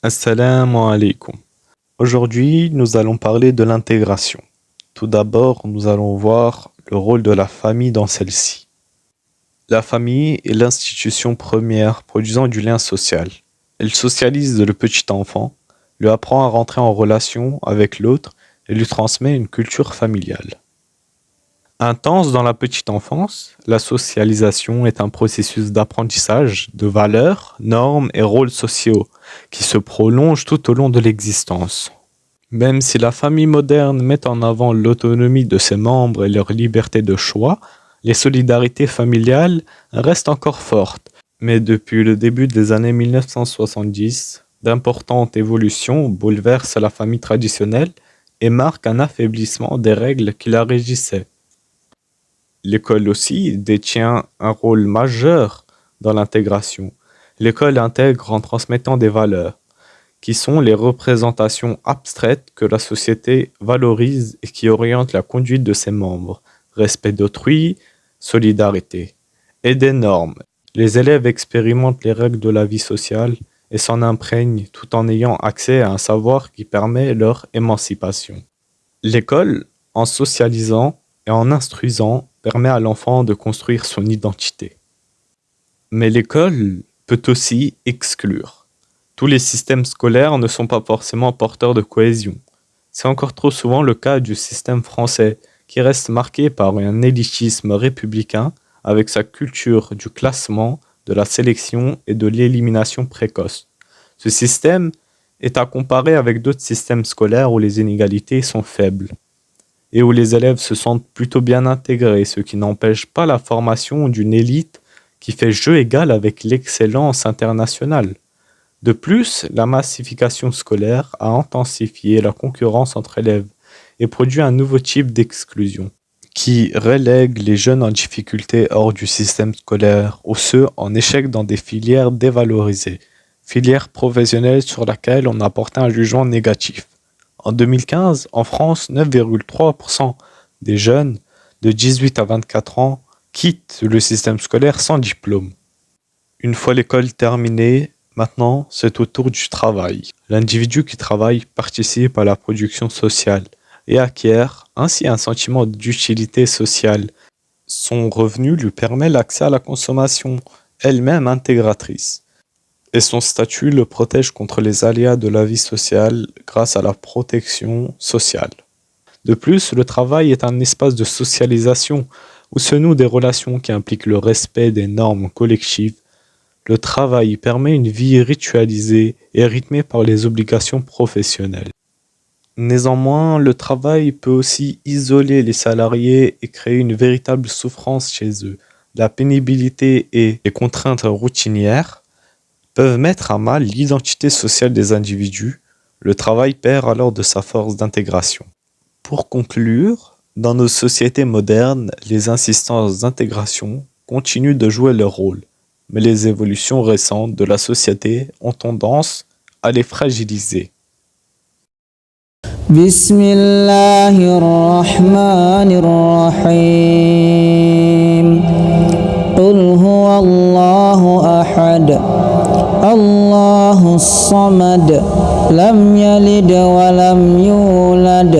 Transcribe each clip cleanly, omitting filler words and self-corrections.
Assalamu alaikum. Aujourd'hui, nous allons parler de l'intégration. Tout d'abord, nous allons voir le rôle de la famille dans celle-ci. La famille est l'institution première produisant du lien social. Elle socialise le petit enfant, lui apprend à rentrer en relation avec l'autre et lui transmet une culture familiale. Intense dans la petite enfance, la socialisation est un processus d'apprentissage de valeurs, normes et rôles sociaux qui se prolonge tout au long de l'existence. Même si la famille moderne met en avant l'autonomie de ses membres et leur liberté de choix, les solidarités familiales restent encore fortes. Mais depuis le début des années 1970, d'importantes évolutions bouleversent la famille traditionnelle et marquent un affaiblissement des règles qui la régissaient. L'école aussi détient un rôle majeur dans l'intégration. L'école intègre en transmettant des valeurs, qui sont les représentations abstraites que la société valorise et qui orientent la conduite de ses membres. Respect d'autrui, solidarité et des normes. Les élèves expérimentent les règles de la vie sociale et s'en imprègnent tout en ayant accès à un savoir qui permet leur émancipation. L'école, en socialisant et en instruisant, permet à l'enfant de construire son identité. Mais l'école peut aussi exclure. Tous les systèmes scolaires ne sont pas forcément porteurs de cohésion. C'est encore trop souvent le cas du système français, qui reste marqué par un élitisme républicain avec sa culture du classement, de la sélection et de l'élimination précoce. Ce système est à comparer avec d'autres systèmes scolaires où les inégalités sont faibles et où les élèves se sentent plutôt bien intégrés, ce qui n'empêche pas la formation d'une élite qui fait jeu égal avec l'excellence internationale. De plus, la massification scolaire a intensifié la concurrence entre élèves et produit un nouveau type d'exclusion, qui relègue les jeunes en difficulté hors du système scolaire ou ceux en échec dans des filières dévalorisées, filières professionnelles sur laquelle on a porté un jugement négatif. En 2015, en France, 9,3% des jeunes de 18 à 24 ans quittent le système scolaire sans diplôme. Une fois l'école terminée, maintenant, c'est au tour du travail. L'individu qui travaille participe à la production sociale et acquiert ainsi un sentiment d'utilité sociale. Son revenu lui permet l'accès à la consommation, elle-même intégratrice. Et son statut le protège contre les aléas de la vie sociale grâce à la protection sociale. De plus, le travail est un espace de socialisation où se nouent des relations qui impliquent le respect des normes collectives. Le travail permet une vie ritualisée et rythmée par les obligations professionnelles. Néanmoins, le travail peut aussi isoler les salariés et créer une véritable souffrance chez eux. La pénibilité et les contraintes routinières peuvent mettre à mal l'identité sociale des individus. Le travail perd alors de sa force d'intégration. Pour conclure, dans nos sociétés modernes, les insistances d'intégration continuent de jouer leur rôle, mais les évolutions récentes de la société ont tendance à les fragiliser. Bismillahirrahmanirrahim. Qul huwa Allahu ahad. Allahu samad. Lam yalid wa lam yulad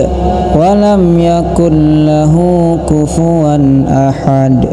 wa lam yakul lahu kufuwan ahad.